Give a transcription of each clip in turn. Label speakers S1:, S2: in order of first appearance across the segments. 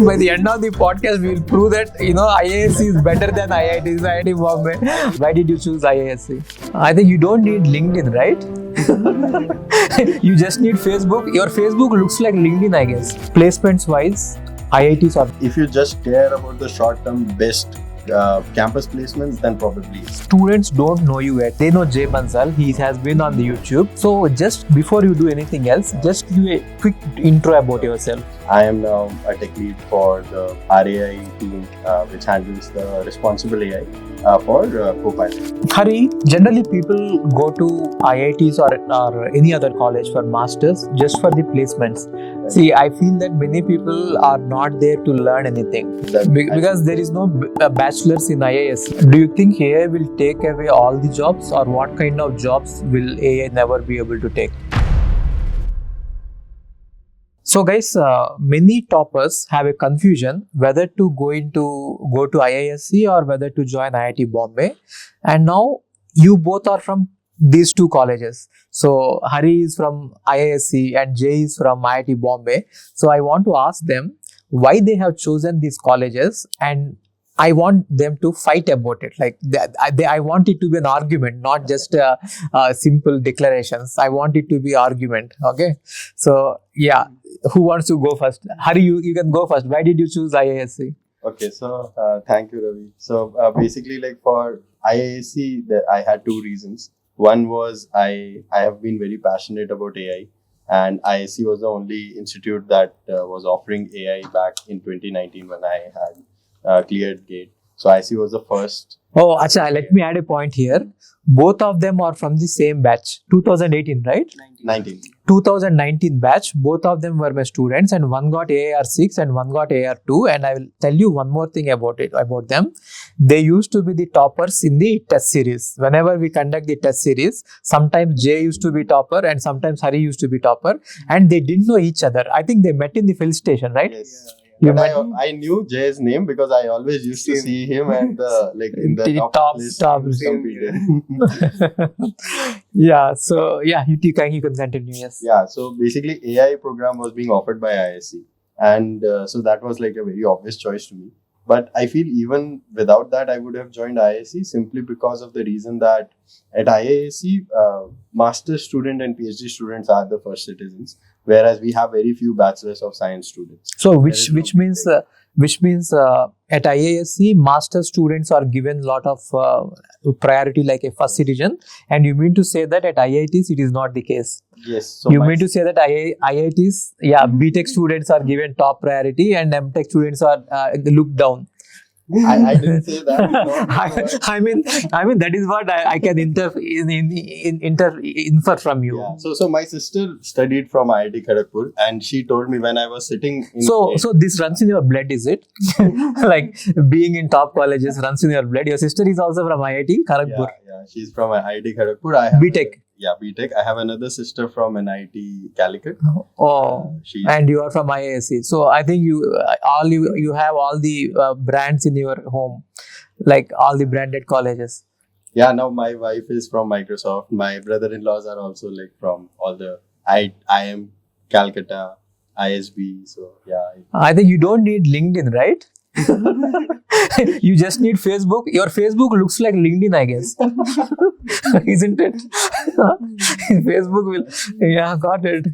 S1: By the end of the podcast, we will prove that IISc is better than IIT Bombay. Why did you choose IISc? I think you don't need LinkedIn, right? You just need Facebook. Your Facebook looks like LinkedIn, I guess. Placements wise, IITs are.
S2: If you just care about the short-term best campus placements, then probably yes.
S1: Students don't know you yet. They know Jay Bansal. He has been on the YouTube. So just before you do anything else, just give a quick intro about yourself.
S2: I am now a tech lead for the RAI team, which handles the responsible AI for Copilot.
S1: Hari, generally people go to IITs or any other college for masters just for the placements.
S2: Right.
S1: See, I feel that many people are not there to learn anything because there is no bachelor's in IISc. Do you think AI will take away all the jobs, or what kind of jobs will AI never be able to take? So guys, many toppers have a confusion whether to go to IISc or whether to join IIT Bombay. And now you both are from these two colleges. So Hari is from IISc and Jay is from IIT Bombay. So I want to ask them why they have chosen these colleges, and I want them to fight about it. Like I want it to be an argument, not just simple declarations. I want it to be argument. Okay. So yeah, who wants to go first? Hari, you can go first. Why did you choose IISc?
S2: Okay, so thank you, Ravi. So basically, like for IISc, I had two reasons. One was I have been very passionate about AI, and IISc was the only institute that was offering AI back in 2019 when I had cleared GATE. So IISc was the first.
S1: Oh, acha, let me add a point here. Both of them are from the same batch, 2018, right?
S2: 19.
S1: 2019 batch. Both of them were my students, and one got AR6 and one got AR2. And I will tell you one more thing about them. They used to be the toppers in the test series. Whenever we conduct the test series, sometimes Jay used to be topper and sometimes Hari used to be topper, and they didn't know each other. I think they met in the fill station, right?
S2: Yes. But I knew Jay's name because I always used to see him and like in the top list.
S1: Yeah, so yeah, you can continue. Yes.
S2: Yeah, so basically AI program was being offered by IISc, and so that was like a very obvious choice to me. But I feel even without that, I would have joined IISc simply because of the reason that at IISc, master's student and PhD students are the first citizens, whereas we have very few bachelors of science students.
S1: So which means at IISc, master students are given a lot of priority like a first citizen, and you mean to say that at IITs it is not the case?
S2: Yes. So
S1: you mean to say that IITs, B.Tech students are given top priority and M.Tech students are looked down?
S2: I didn't say that.
S1: I mean that is what I can infer from you.
S2: Yeah. So my sister studied from IIT Kharagpur, and she told me when I was sitting in
S1: So this runs in your blood, is it? Like being in top colleges runs in your blood. Your sister is also from IIT Kharagpur.
S2: Yeah, she's from IIT Kharagpur. I have
S1: B.Tech.
S2: B.Tech. I have another sister from NIT Calicut.
S1: Oh, and you are from IISc. So I think you have all the brands in your home, like all the branded colleges.
S2: Yeah, now my wife is from Microsoft. My brother-in-laws are also like from all the IIM, Calcutta, ISB. So yeah.
S1: I think you don't need LinkedIn, right? You just need Facebook. Your Facebook looks like LinkedIn, I guess. Isn't it? Facebook will. Yeah, got it.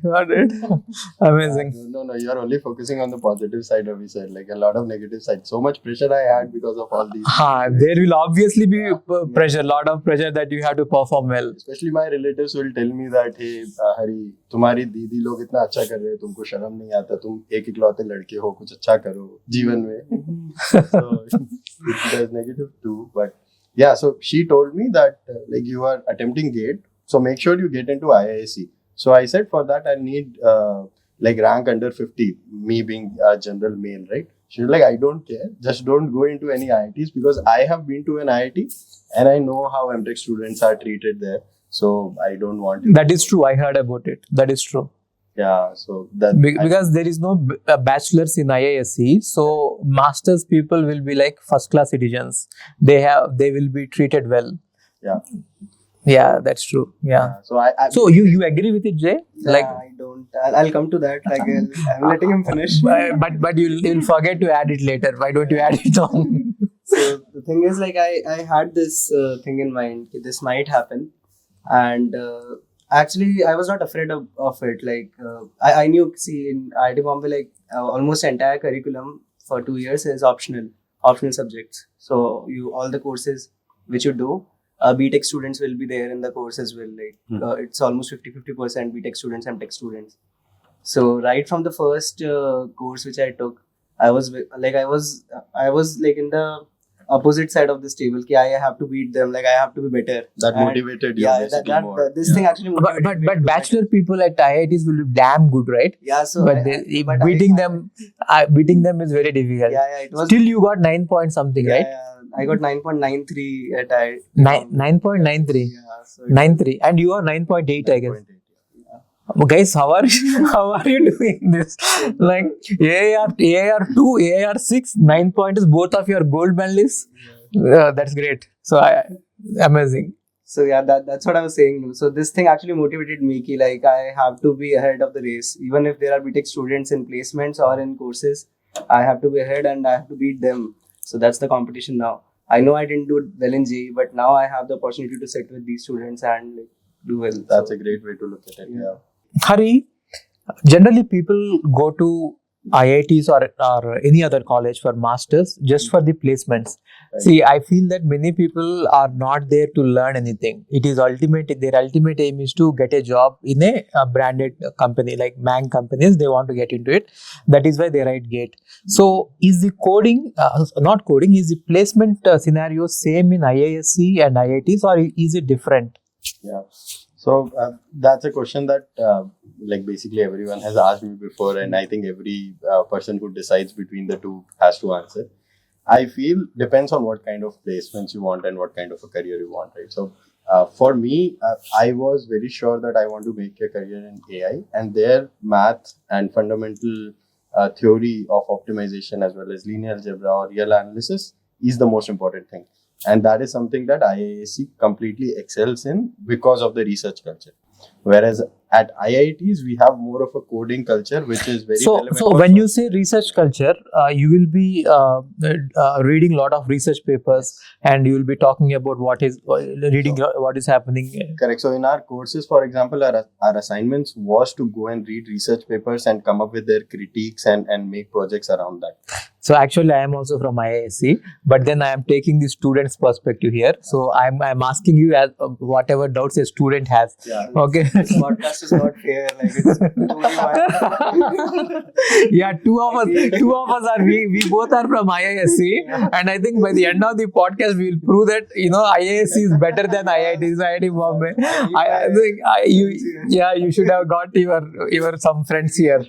S1: Amazing.
S2: No, you are only focusing on the positive side of it, sir. Like a lot of negative side. So much pressure I had because of all these.
S1: There will obviously be pressure, lot of pressure that you have to perform well.
S2: Especially my relatives will tell me that, hey, Hari, तुम्हारी दीदी लोग इतना अच्छा कर रहे हैं, तुमको शर्म नहीं आता, तुम एक इकलौते लड़के हो, कुछ अच्छा करो जीवन में. So there's negative too, but yeah. So she told me that like you are attempting GATE, so make sure you get into IISc. So I said for that I need like rank under 50. Me being a general male, right? She was like, I don't care, just don't go into any IITs because I have been to an IIT and I know how M.Tech students are treated there. So I don't want to.
S1: That is true. I heard about it. That is true.
S2: Yeah, so that
S1: because there is no bachelor's in IISc, so masters people will be like first class citizens. They will be treated well.
S2: Yeah.
S1: Yeah, that's true. Yeah.
S2: So I
S1: So you agree with it, Jay? Like,
S3: I don't. I'll come to that. Like I'm letting him finish.
S1: but you'll forget to add it later. Why don't you add it on?
S3: So the thing is, like I had this thing in mind. That this might happen, and actually I was not afraid of it. Like I knew. See, in IIT Bombay, like almost entire curriculum for 2 years is optional subjects. So you all the courses which you do. B.Tech students will be there in the course as well. Like it's almost 50% B.Tech students, M.Tech students. So right from the first course which I took, I was like in the opposite side of this table. Ki I have to beat them. Like I have to be better.
S2: that
S3: And
S2: motivated you
S3: yeah,
S2: basically more.
S3: this thing actually motivated
S1: But
S3: me to do
S1: bachelor people at IITs will be damn good, right?
S3: better. Yeah, so
S1: But beating them is very difficult.
S3: Yeah, it was
S1: Still, you got 9 point something, right?
S3: Yeah, I got 9.93 at IIT.
S1: 9.93.
S3: Yeah, so
S1: 9.3, and you are 9.8, I guess.
S2: 9.8.
S1: Guys, how are you doing this? Like AAR 2, AAR 6, 9 pointers, both of your gold medalists. That's great. So amazing.
S3: So yeah, that's what I was saying. So this thing actually motivated me. Ki like I have to be ahead of the race, even if there are B.Tech students in placements or in courses. I have to be ahead and I have to beat them. So that's the competition now. I know I didn't do well in JEE, but now I have the opportunity to sit with these students and like, do well.
S2: That's a great way to look at it. Yeah.
S1: Hari, generally people go to IITs or any other college for masters just for the placements.
S2: Right.
S1: See, I feel that many people are not there to learn anything. It is their ultimate aim is to get a job in a branded company like Mang companies. They want to get into it. That is why they write GATE. So is the is the placement scenario same in IISc and IITs, or is it different?
S2: Yeah. So that's a question that like basically everyone has asked me before, and I think every person who decides between the two has to answer. I feel depends on what kind of placements you want and what kind of a career you want, right? So for me, I was very sure that I want to make a career in AI, and their math and fundamental theory of optimization as well as linear algebra or real analysis is the most important thing. And that is something that IISc completely excels in because of the research culture. Whereas at IITs, we have more of a coding culture, which is very relevant.
S1: So when you say research culture, you will be reading a lot of research papers, and you will be talking about what is happening.
S2: Correct. So in our courses, for example, our assignments was to go and read research papers and come up with their critiques and make projects around that.
S1: So actually, I am also from IISc, but then I am taking the student's perspective here. So I'm asking you as whatever doubts a student has.
S2: Yeah.
S1: Okay.
S3: This podcast is not fair. Like it's
S1: Yeah, two of us are we both are from IISc, and I think by the end of the podcast we will prove that IISc is better than IIT Bombay. I think you should have got your some friends here.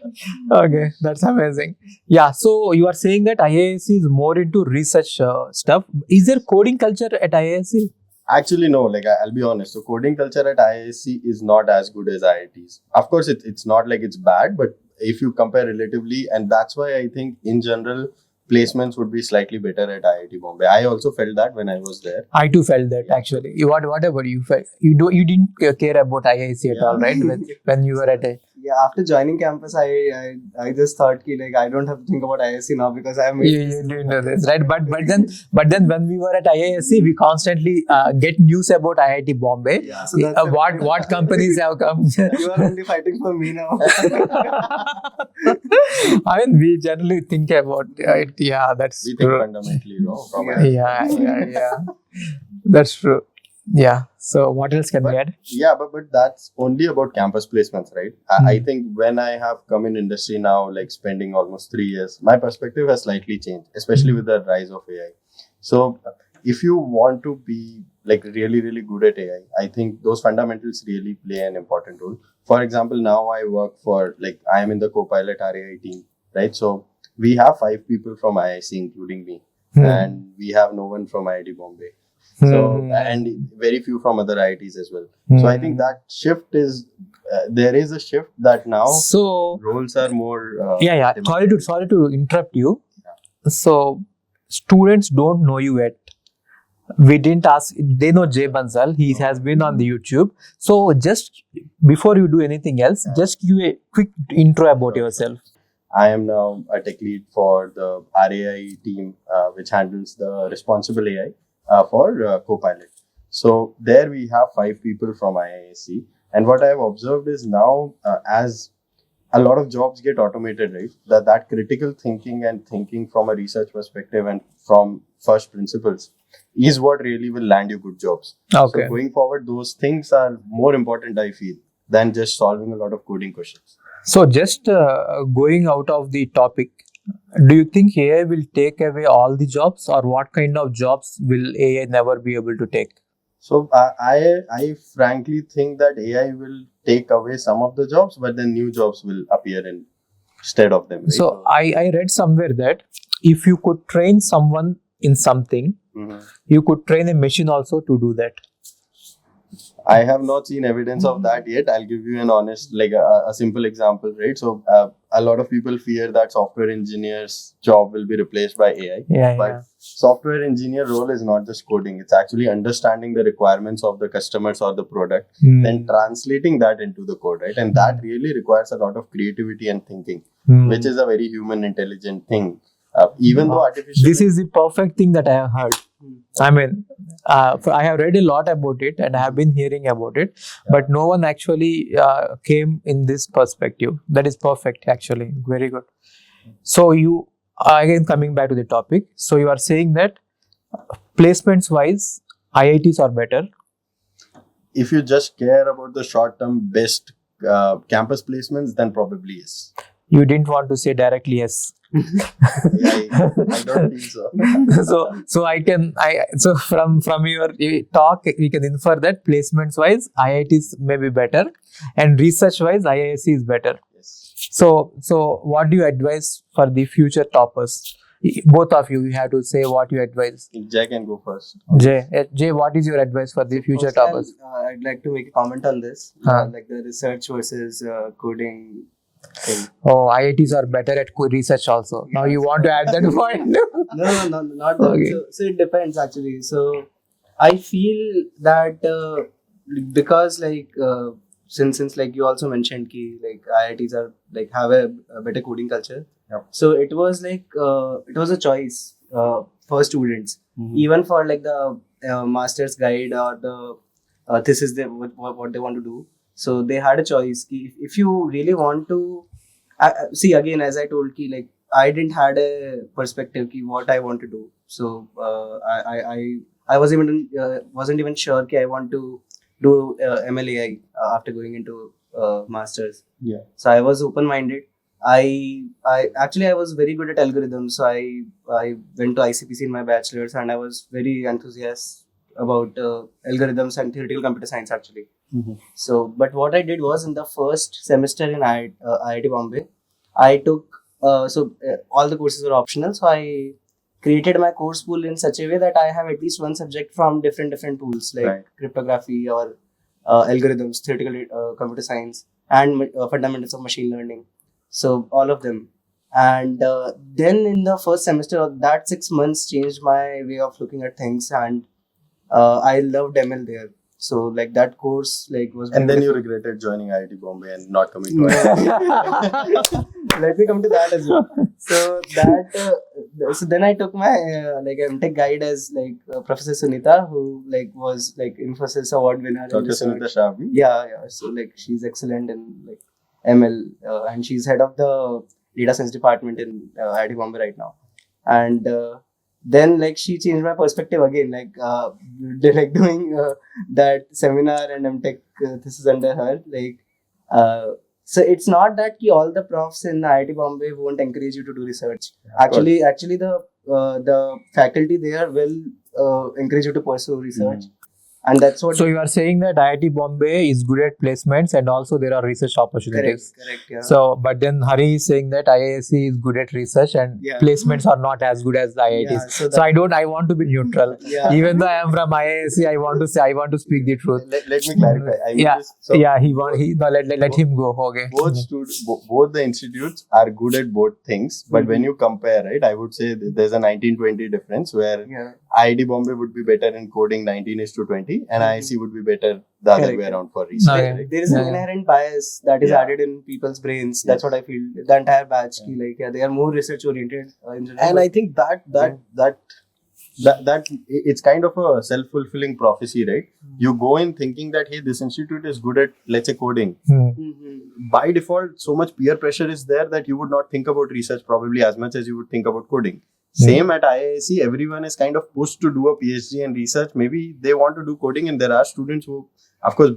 S1: Okay, that's amazing. Yeah, so you are saying that IISc is more into research stuff. Is there coding culture at IISc?
S2: Actually, no. Like I'll be honest. So coding culture at IISc is not as good as IITs. Of course, it's not like it's bad, but if you compare relatively, and that's why I think in general placements would be slightly better at IIT Bombay. I also felt that when I was there.
S1: I too felt that actually. Whatever you felt, you didn't care about IISc at all, right? When you were at it.
S3: Yeah, after joining campus, I just thought ki like I don't have to think about IISc now because I am.
S1: You didn't know this, right? But then when we were at IISc, we constantly get news about IIT Bombay.
S3: Yeah, so that's
S1: what companies have come.
S3: You are only fighting for me now.
S1: I mean, we generally think about it. Yeah, that's
S2: We think
S1: true.
S2: fundamentally wrong. From
S1: Yeah. That's true. Yeah. So what else can we add?
S2: Yeah, but that's only about campus placements, right? I think when I have come in industry now, like spending almost 3 years, my perspective has slightly changed, especially with the rise of AI. So if you want to be like really, really good at AI, I think those fundamentals really play an important role. For example, now I work for I am in the Copilot RAI team, right? So we have 5 people from IISc, including me, and we have no one from IIT Bombay. So and very few from other IITs as well. So I think that shift is there is a shift that now roles are more.
S1: Sorry to interrupt you. So students don't know you yet. We didn't ask. They know Jay Bansal. He has been on the YouTube. So just before you do anything else, just give a quick intro about yourself.
S2: I am now a tech lead for the RAI team, which handles the responsible AI for Copilot. So there we have 5 people from IISc. And what I have observed is now, as a lot of jobs get automated, right? That critical thinking and thinking from a research perspective and from first principles is what really will land you good jobs.
S1: Okay.
S2: So going forward, those things are more important, I feel, than just solving a lot of coding questions.
S1: So just going out of the topic, do you think AI will take away all the jobs, or what kind of jobs will AI never be able to take?
S2: So I frankly think that AI will take away some of the jobs, but then new jobs will appear instead of them. Right?
S1: So I read somewhere that if you could train someone in something, you could train a machine also to do that.
S2: I have not seen evidence of that yet. I'll give you an honest, like a simple example, right? So a lot of people fear that software engineers' job will be replaced by AI. But software engineer role is not just coding. It's actually understanding the requirements of the customers or the product, then translating that into the code, right? And that really requires a lot of creativity and thinking, which is a very human intelligent thing. Even though artificial...
S1: This is the perfect thing that I have heard. I mean, I have read a lot about it and I have been hearing about it, but no one actually came in this perspective. That is perfect, actually. Very good. So you, again coming back to the topic, so you are saying that placements wise, IITs are better.
S2: If you just care about the short-term best campus placements, then probably yes.
S1: You didn't want to say directly yes.
S2: I don't think so.
S1: So from your talk, we can infer that placements wise, IITs may be better, and research wise, IISc is better.
S2: Yes.
S1: So what do you advise for the future toppers? Both of you have to say what you advise.
S2: Jay can go first.
S1: Jay, what is your advice for the future toppers?
S3: I'd like to make a comment on this, like the research versus coding thing.
S1: Oh, IITs are better at research also. Now you want to add that point?
S3: No, not that.
S1: Okay.
S3: So it depends actually. So I feel that because like since like you also mentioned ki like IITs are like have a better coding culture.
S2: Yep.
S3: So it was like it was a choice for students, even for like the master's guide or the thesis what they want to do. So they had a choice. If you really want to see, again, as I told ki, like I didn't had a perspective ki what I want to do. So I wasn't even sure ki I want to do MLAI after going into masters.
S2: Yeah.
S3: So I was open minded. I was very good at algorithms. So I went to ICPC in my bachelor's and I was very enthusiastic about algorithms and theoretical computer science actually. So, but what I did was in the first semester in IIT Bombay, I took all the courses were optional. So I created my course pool in such a way that I have at least one subject from different tools like cryptography or algorithms, theoretical computer science, and fundamentals of machine learning. So all of them. And then in the first semester, that 6 months changed my way of looking at things, and I loved ML there. So like that course was.
S2: And then you regretted joining IIT Bombay and not coming to IIT.
S3: Let me come to that as well. So so then I took my M.Tech guide as Professor Sunita, who was Infosys award winner.
S2: Dr. Sunita Shrawgi.
S3: Yeah. So she's excellent in ML, and she's head of the data science department in IIT Bombay right now. And then she changed my perspective again, doing that seminar and M.Tech thesis under her. So it's not that all the profs in IIT Bombay won't encourage you to do research. Actually, the faculty there will encourage you to pursue research. And that's what.
S1: So you are saying that IIT Bombay is good at placements and also there are research opportunities.
S3: Correct. Yeah.
S1: So, but then Hari is saying that IISc is good at research and placements are not as good as the IITs.
S3: Yeah,
S1: so I want to be neutral.
S3: Yeah.
S1: Even though I am from IISc, I want to speak the truth.
S2: Let me clarify.
S1: Let him go. Okay.
S2: Both the institutes are good at both things, but when you compare, right, I would say there's a 1920 difference where IIT Bombay would be better in coding 19:20, and IISc would be better the other
S3: Correct.
S2: way around for research.
S1: Okay.
S2: Right?
S3: There is an
S1: Yeah.
S3: inherent bias that is
S2: Yeah.
S3: added in people's brains. That's what I feel. The entire batch, ki, like, they are more research oriented.
S2: And I think that it's kind of a self-fulfilling prophecy, right? You go in thinking that, hey, this institute is good at, let's say, coding. By default, so much peer pressure is there that you would not think about research probably as much as you would think about coding. Same at IISc, everyone is kind of pushed to do a PhD and research. Maybe they want to do coding, and there are students who, of course,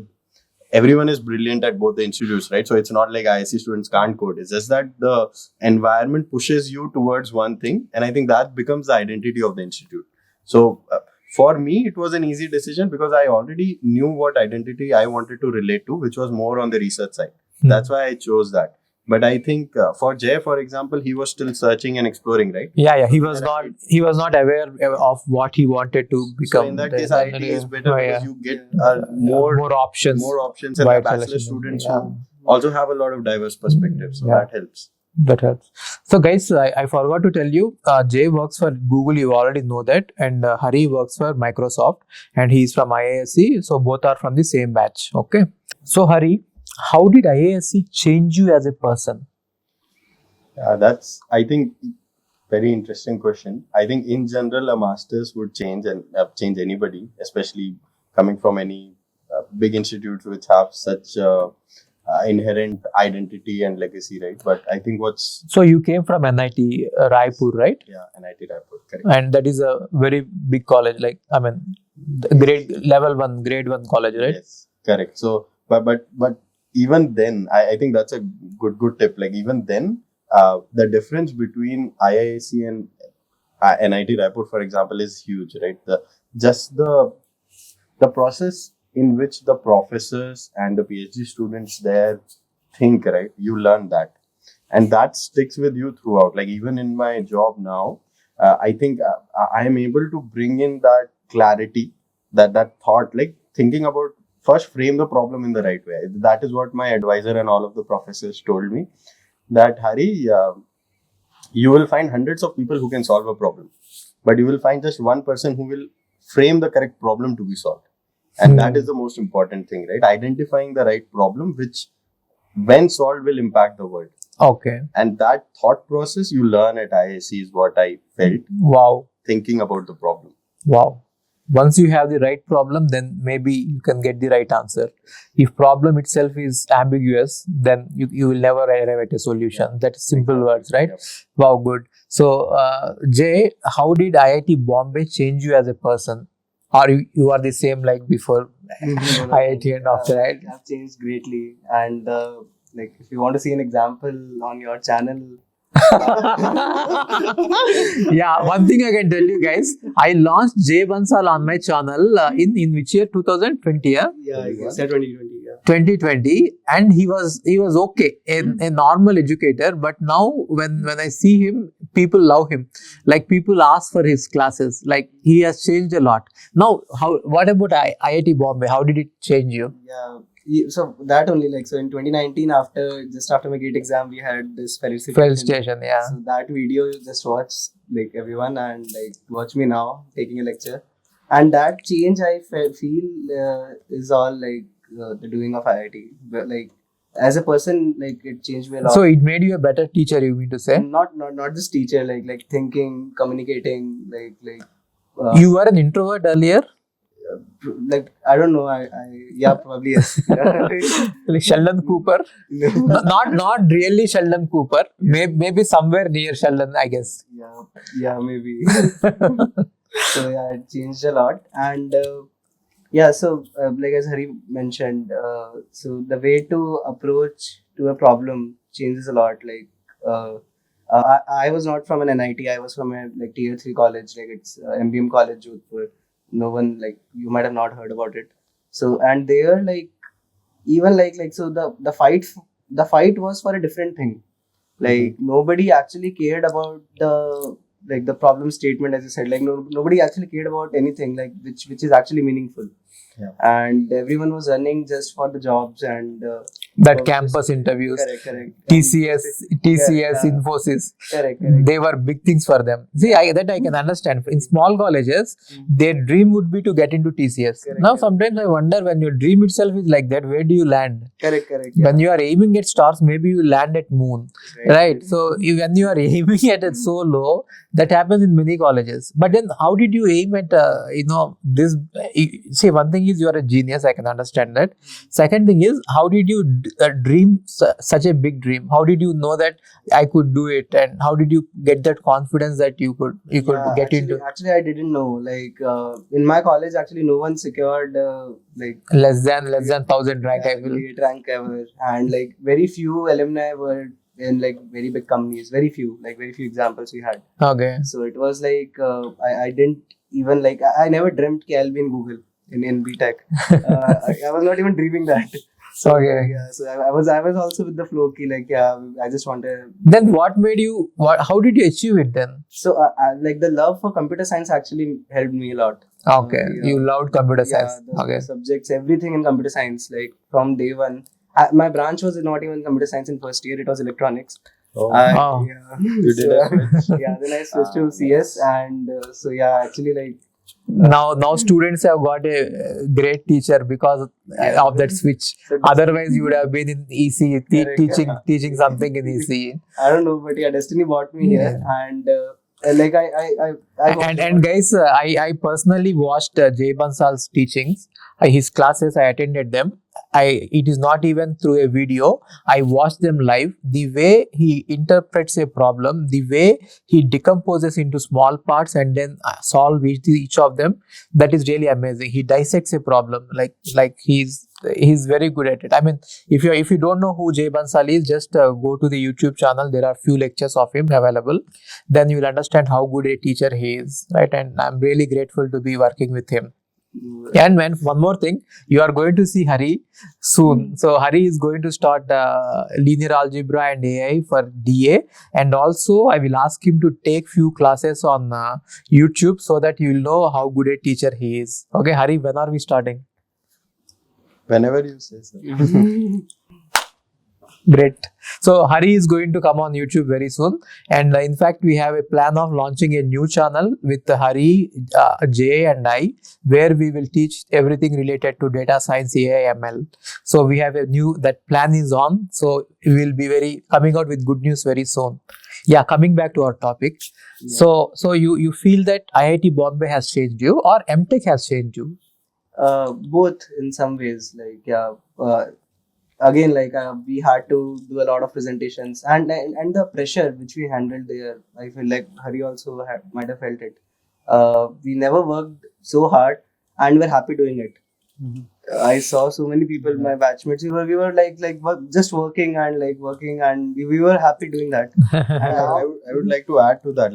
S2: everyone is brilliant at both the institutes, right? So it's not like IISc students can't code. It's just that the environment pushes you towards one thing, and I think that becomes the identity of the institute. So for me, it was an easy decision because I already knew what identity I wanted to relate to, which was more on the research side. That's why I chose that. But I think for Jay, for example, he was still searching and exploring, right?
S1: Yeah. He was not aware of what he wanted to become.
S2: So in that case, IIT is better because you get
S1: more options.
S2: And
S1: Wide
S2: bachelor
S1: selection.
S2: students
S1: Yeah.
S2: who also have a lot of diverse perspectives. So
S1: Yeah.
S2: that helps.
S1: That helps. So guys, I forgot to tell you, Jay works for Google, you already know that, and Hari works for Microsoft, and he's from IISc, so both are from the same batch. Okay. So Hari, how did IISc change you as a person?
S2: That's, I think, very interesting question. I think in general, a master's would change and change anybody, especially coming from any big institutes which have such inherent identity and legacy, right? But I think
S1: So you came from NIT Raipur, right?
S2: NIT Raipur, correct.
S1: And that is a very big college, like, I mean, grade 1 college, right?
S2: Yes, correct. So, but even then, I think that's a good tip. Like even then, the difference between IISc and NIT Raipur, for example, is huge, right? The process in which the professors and the PhD students there think, right? You learn that, and that sticks with you throughout. Like even in my job now, I think I am able to bring in that clarity, that thought, like thinking about first frame the problem in the right way. That is what my advisor and all of the professors told me. That Hari, you will find hundreds of people who can solve a problem, but you will find just one person who will frame the correct problem to be solved. And that is the most important thing, right? Identifying the right problem, which when solved will impact the world.
S1: Okay.
S2: And that thought process you learn at IISc is what I felt.
S1: Wow.
S2: Thinking about the problem.
S1: Wow. Once you have the right problem, then maybe you can get the right answer. If problem itself is ambiguous, then you will never arrive at a solution.
S2: Yeah.
S1: That is simple words, right?
S2: Yep.
S1: Wow, good. So, Jay, how did IIT Bombay change you as a person? Or you are the same like before IIT and after IIT?
S3: I've changed greatly, and like if you want to see an example on your channel.
S1: Yeah, one thing I can tell you guys, I launched J Bansal on my channel in which year? 2020, yeah?
S3: Yeah, I guess 2020. Yeah.
S1: 2020, and he was okay, a normal educator, but now when I see him, people love him, like people ask for his classes, like he has changed a lot. Now what about IIT Bombay, how did it change you?
S3: So that only, like, so in 2019, just after my GATE exam, we had this felicitation.
S1: Felicitation, yeah.
S3: So that video, just watch, like, everyone, and like watch me now taking a lecture, and that change I feel is all like the doing of IIT. But like as a person, like it changed me a lot.
S1: So it made you a better teacher, you mean to say?
S3: Not just teacher, like thinking, communicating, like.
S1: You were an introvert earlier?
S3: Like I don't know, I probably yes.
S1: Like Sheldon Cooper? not really Sheldon Cooper. Maybe somewhere near Sheldon, I guess.
S3: Yeah, maybe. So yeah, it changed a lot, and so like as Hari mentioned, so the way to approach to a problem changes a lot. Like I was not from an NIT. I was from a like tier 3 college. Like it's MBM college, Jodhpur. No one, like, you might have not heard about it. So, and there, like, even like so the fight was for a different thing. Like nobody actually cared about the problem statement, as you said. Like nobody actually cared about anything like which is actually meaningful.
S2: Yeah.
S3: and everyone was running just for the jobs and
S1: That
S3: was
S1: campus interviews,
S3: correct.
S1: TCS,
S3: Yeah.
S1: Infosys,
S3: Correct.
S1: they were big things for them. See, that I can understand. In small colleges, their dream would be to get into TCS.
S3: Correct,
S1: Now,
S3: correct.
S1: sometimes I wonder, when your dream itself is like that, where do you land?
S3: Correct.
S1: When you are aiming at stars, maybe you land at moon, right? So when you are aiming at it so low, that happens in many colleges. But then how did you aim at this? See, one thing is you are a genius, I can understand that. Second thing is, how did you dream such a big dream? How did you know that I could do it, and how did you get that confidence that you could get into?
S3: Actually, I didn't know. Like in my college, actually, no one secured like
S1: less than 1,000 rank, I will.
S3: 8 rank ever, and like very few alumni were in like very big companies. Very few examples we had.
S1: Okay.
S3: So it was like I didn't even like I never dreamt कि I'll be in Google in B.Tech. I was not even dreaming that. So
S1: Okay.
S3: yeah, so I was also with the flow ki like I just wanted.
S1: Then what made you? How did you achieve it then?
S3: So like the love for computer science actually helped me a lot.
S1: Okay, you loved computer science.
S3: The subjects, everything in computer science, like from day one. My branch was not even computer science in first year; it was electronics.
S2: Oh.
S3: Yeah.
S2: You did a switch.
S3: Yeah, then I switched to CS, and so yeah, actually like.
S1: Now students have got a great teacher because of that switch. Otherwise, you would have been in EC teaching something in EC.
S3: I don't know, but yeah, destiny brought me here, and like
S1: and guys, I personally watched Jay Bansal's teachings, his classes. I attended them. It is not even through a video. I watched them live. The way he interprets a problem, the way he decomposes into small parts and then solve each of them, that is really amazing. He dissects a problem like he's very good at it. I mean, if you don't know who Jay Bansal is, just go to the YouTube channel. There are few lectures of him available. Then you will understand how good a teacher he is, right? And I'm really grateful to be working with him. And one more thing, you are going to see Hari soon. So Hari is going to start linear algebra and AI for DA, and also I will ask him to take few classes on YouTube so that you will know how good a teacher he is. Okay, Hari, when are we starting?
S2: Whenever you say so.
S1: Great. So Hari is going to come on YouTube very soon, and in fact we have a plan of launching a new channel with Hari, Jay and I, where we will teach everything related to data science, AI, ML. So we have that plan is on. So we will be coming out with good news very soon. Yeah, coming back to our topic. Yeah. So you feel that IIT Bombay has changed you or M.Tech has changed you?
S3: Both in some ways. Like yeah. Again, like we had to do a lot of presentations and the pressure which we handled there. I feel like Hari also might have felt it. We never worked so hard and we're happy doing it. Mm-hmm. I saw so many people, my batchmates. We were like just working and we were happy doing that.
S2: And I would like to add to that,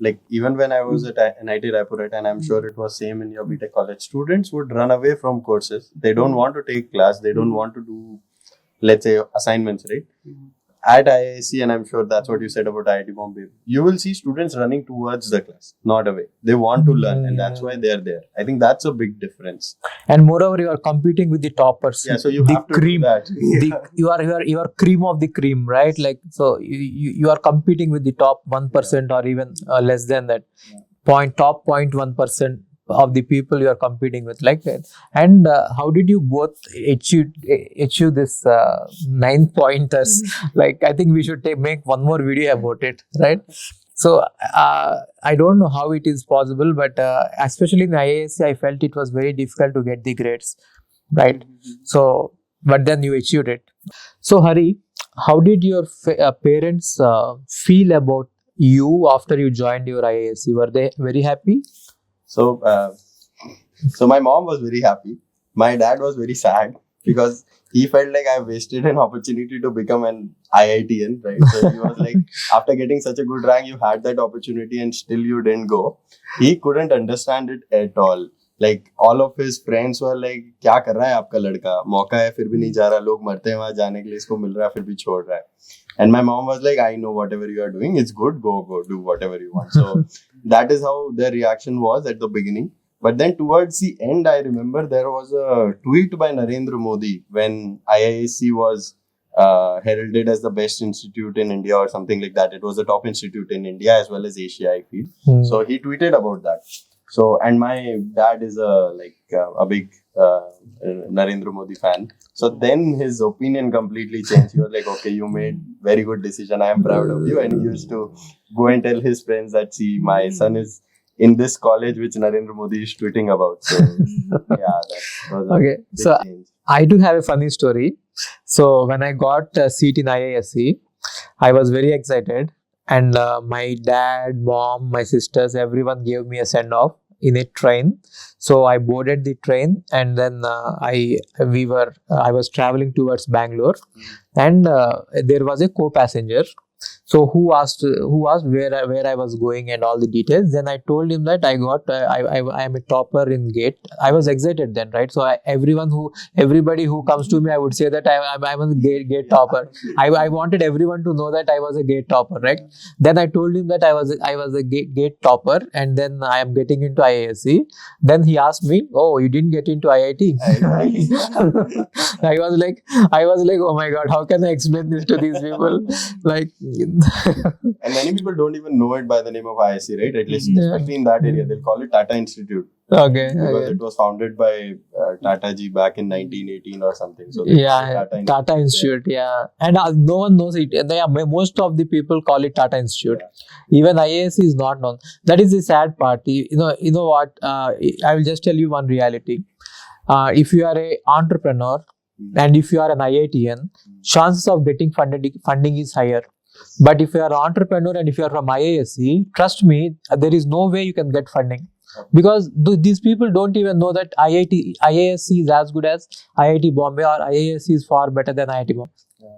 S2: like even when I was at NIT Raipur, and I'm sure it was same in your B.Tech college, students would run away from courses. They don't want to take class. They don't want to do, let's say, assignments, right? At IISc, and I'm sure that's what you said about IIT Bombay, you will see students running towards the class, not away. They want to learn, and that's why they're there. I think that's a big difference.
S1: And moreover, you are competing with the toppers.
S2: Yeah, so you have to cream. Do that.
S1: You are cream of the cream, right? Like, so you are competing with the top 1% or even less than that. Top 0.1% of the people you are competing with, like that. And how did you both achieve this 9 pointers? Like, I think we should make one more video about it, right? So I don't know how it is possible, but especially in IISc, I felt it was very difficult to get the grades, right? So, but then you achieved it. So Hari, how did your parents feel about you after you joined your IISc? Were they very happy?
S2: So my mom was very happy. My dad was very sad because he felt like I wasted an opportunity to become an IITian, right? So he was like, after getting such a good rank, you had that opportunity and still you didn't go. He couldn't understand it at all. Like all of his friends were like, क्या कर रहा है आपका लड़का? मौका है फिर भी नहीं जा रहा. लोग मरते हैं वहाँ जाने के लिए, इसको मिल रहा है फिर भी छोड़ रहा है. And my mom was like, I know whatever you are doing, it's good. Go do whatever you want. So that is how their reaction was at the beginning. But then towards the end, I remember there was a tweet by Narendra Modi when IISc was heralded as the best institute in India or something like that. It was the top institute in India as well as Asia, I feel. So he tweeted about that. So, and my dad is a big Narendra Modi fan. So then his opinion completely changed. He was like, okay, you made very good decision. I am proud of you. And he used to go and tell his friends that, see, my son is in this college which Narendra Modi is tweeting about. So yeah, that was a big change.
S1: I do have a funny story. So when I got a seat in IISc, I was very excited. And my dad, mom, my sisters, everyone gave me a send off in a train. So I boarded the train, and then I was traveling towards Bangalore, and there was a co-passenger. So who asked where I was going and all the details. Then I told him that I am a topper in GATE. I was excited then, right? So everybody who comes to me, I would say that I'm a GATE topper. I wanted everyone to know that I was a GATE topper, right? Then I told him that I was a GATE topper, and then I am getting into IISc. Then he asked me, "Oh, you didn't get into IIT?" I was like, "Oh my God, how can I explain this to these people?" Like.
S2: And many people don't even know it by the name of IISc, right? At least, especially in that area, they'll call it Tata Institute.
S1: Okay.
S2: Because it was founded by Tata ji back in 1918 or something. So
S1: Tata Institute, yeah. And no one knows it. Most of the people call it Tata Institute. Yeah. Even IISc is not known. That is the sad part. You know what? I will just tell you one reality. If you are an entrepreneur and if you are an IITian, chances of getting funding is higher. But if you are an entrepreneur and if you are from IISc, trust me, there is no way you can get funding. Because these people don't even know that IISc is as good as IIT Bombay, or IISc is far better than IIT Bombay.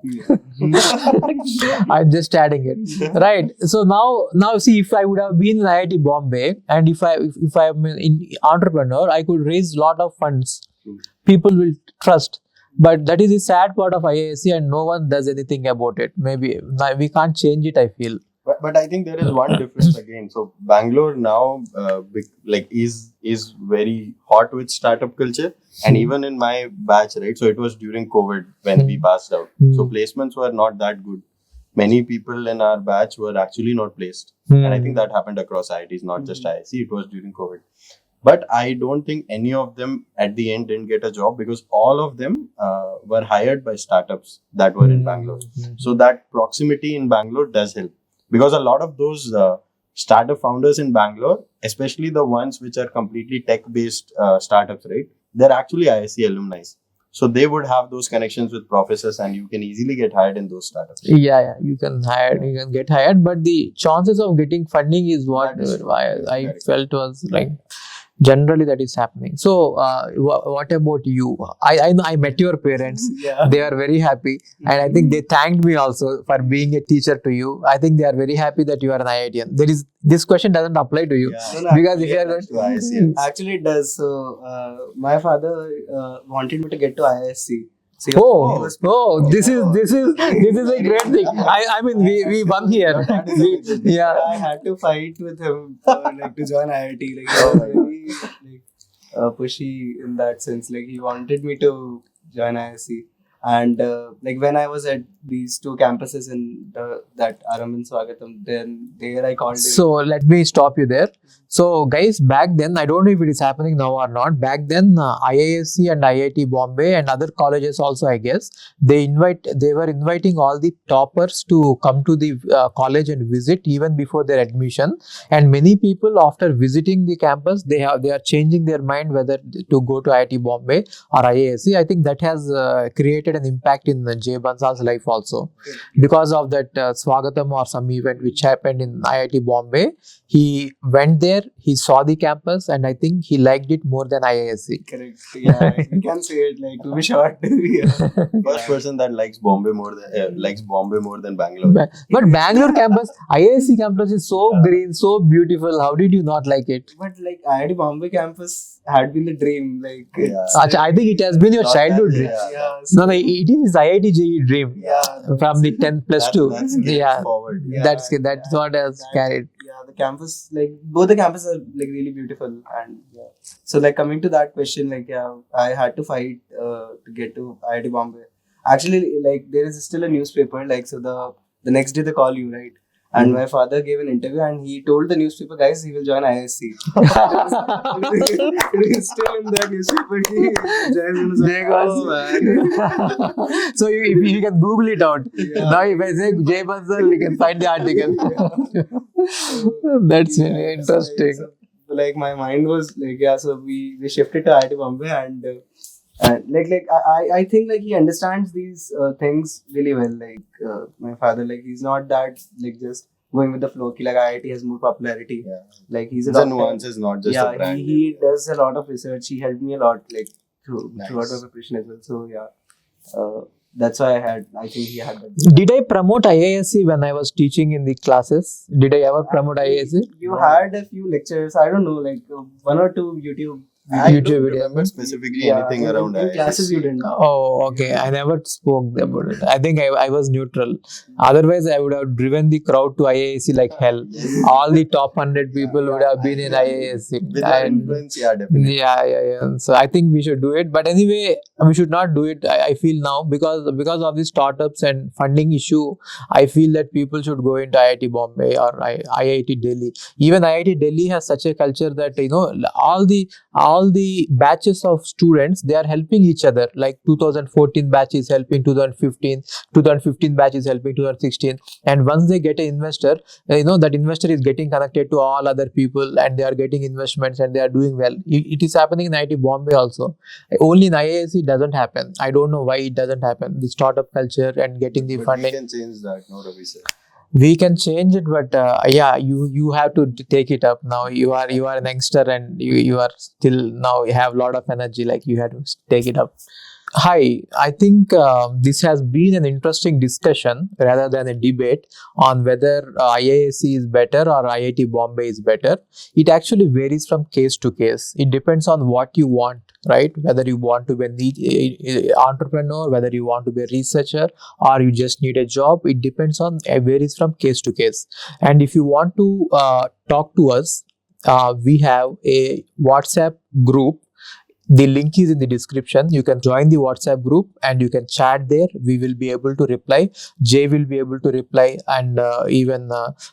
S1: Yeah. I'm just adding it, right? So now see, if I would have been in IIT Bombay and if I'm an entrepreneur, I could raise a lot of funds. People will trust. But that is the sad part of IISc, and no one does anything about it. Maybe we can't change it, I feel.
S2: But I think there is one difference again. So Bangalore now is very hot with startup culture, and even in my batch, right? So it was during COVID when we passed out. So placements were not that good. Many people in our batch were actually not placed, and I think that happened across IITs, not just IISc. It was during COVID. But I don't think any of them at the end didn't get a job, because all of them were hired by startups that were in Bangalore. So that proximity in Bangalore does help, because a lot of those startup founders in Bangalore, especially the ones which are completely tech-based startups, right? They're actually IISc alumni. So they would have those connections with professors, and you can easily get hired in those startups.
S1: Yeah, you can get hired, but the chances of getting funding is what I felt was like. Generally, that is happening. So, what about you? I met your parents. Yeah. They are very happy, and I think they thanked me also for being a teacher to you. I think they are very happy that you are an IITian. This question doesn't apply to you, because if you are going to
S3: actually it does. So, my father wanted me to get to IISc.
S1: So this is a great thing. I mean, we won here.
S3: I had to fight with him to join IIT. He was very pushy in that sense. He wanted me to join IISc. And when I was at these two campuses in that Aram and Swagatam, then there I called him.
S1: So let me stop you there. So guys, back then, I don't know if it is happening now or not. Back then, IISc and IIT Bombay and other colleges also, I guess, they were inviting all the toppers to come to the college and visit even before their admission. And many people, after visiting the campus, they are changing their mind whether to go to IIT Bombay or IISc. I think that has created an impact in J. Bansal's life also, because of that Swagatam or some event which happened in IIT Bombay. He went there, he saw the campus, and I think he liked it more than IISc.
S3: Correct. Yeah, you can say it to be short.
S2: First person that likes Bombay more than Bangalore.
S1: But Bangalore campus, IISc campus is so green, so beautiful. How did you not like it?
S3: But IIT Bombay campus had been the dream.
S1: I think it has been your childhood dream. No, it is IIT JEE dream. Yeah, from the 10 plus 2.
S2: That's forward.
S1: That's what has carried.
S3: Yeah, the campus, like both the campuses are like really beautiful, and yeah. So like coming to that question, like yeah, I had to fight to get to IIT Bombay. Actually, like there is still a newspaper, like so the next day they call you, right? And my father gave an interview and he told the newspaper guys he will join IISc. It is still in that newspaper.
S1: So you can Google it out.
S3: Yeah.
S1: Now if I say Jay Bansal, you can find the article. That's really interesting.
S3: So, like my mind was like yeah, so we shifted to IIT Bombay and I think like he understands these things really well. Like my father, like he's not that like just going with the flow. Like IIT has more popularity.
S2: Yeah.
S3: Like he's a
S2: The
S3: doctor.
S2: nuances, not just
S3: Yeah,
S2: a brand.
S3: he does a lot of research. He helped me a lot, like
S2: Nice.
S3: throughout my preparation as well. So yeah, that's why I think he had that.
S1: Did I promote IISc when I was teaching in the classes? Did I ever promote IISc?
S3: You had a few lectures. I don't know, like one or two YouTube.
S2: I
S1: YouTube
S2: don't
S1: video.
S2: remember specifically anything around
S3: in classes. You
S2: IISc.
S3: didn't.
S1: Oh, okay. I never spoke about it. I think I was neutral. Otherwise, I would have driven the crowd to IISc like hell. All the top 100 people would have been in IISc.
S2: With that influence, yeah, definitely.
S1: Yeah. So I think we should do it. But anyway, we should not do it. I feel now because of the startups and funding issue, I feel that people should go into IIT Bombay or IIT Delhi. Even IIT Delhi has such a culture that all the batches of students, they are helping each other. Like 2014 batch is helping 2015 batch is helping 2016. And once they get an investor, that investor is getting connected to all other people and they are getting investments and they are doing well. It is happening in IIT Bombay also. Only in IISc it doesn't happen. I don't know why it doesn't happen. The startup culture and getting the
S2: But
S1: funding.
S2: we can change that, no, Ravi sir.
S1: We can change it, but yeah, you have to take it up now. You are an youngster and you are still now you have a lot of energy. Like you have to take it up. Hi, I think this has been an interesting discussion rather than a debate on whether IISc is better or IIT Bombay is better. It actually varies from case to case. It depends on what you want, right? Whether you want to be an entrepreneur, whether you want to be a researcher, or you just need a job. It depends on, it varies from case to case. And if you want to talk to us, we have a WhatsApp group. The link is in the description. You can join the WhatsApp group and you can chat there. We will be able to reply. Jay will be able to reply, and even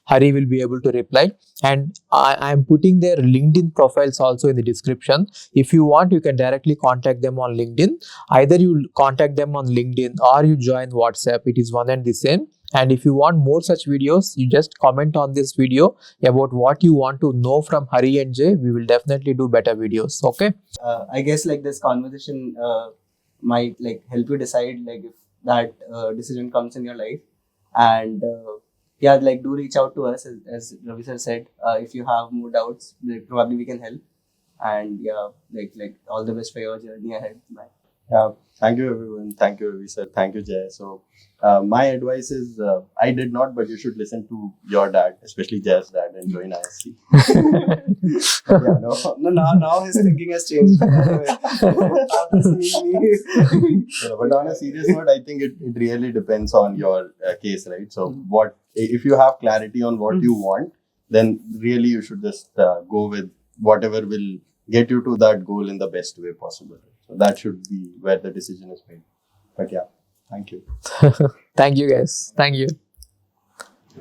S1: Hari will be able to reply. And I am putting their LinkedIn profiles also in the description. If you want, you can directly contact them on LinkedIn. Either you contact them on LinkedIn or you join WhatsApp. It is one and the same. And if you want more such videos, you just comment on this video about what you want to know from Hari and Jay. We will definitely do better videos. Okay.
S3: I guess like this conversation might like help you decide like if that decision comes in your life, and yeah, like do reach out to us as Ravi sir said. If you have more doubts, like, probably we can help. And yeah, like all the best for your journey ahead. Bye.
S2: Yeah, thank you everyone. Thank you, Ravi sir. Thank you, Jay. So, my advice is, I did not, but you should listen to your dad, especially Jay's dad, and join IISc. Yeah,
S3: Now his thinking has changed. After seeing me.
S2: But on a serious note, I think it really depends on your case, right? So, if you have clarity on what you want, then really you should just go with whatever will get you to that goal in the best way possible. So that should be where the decision is made. But yeah, thank you.
S1: Thank you guys. Thank you.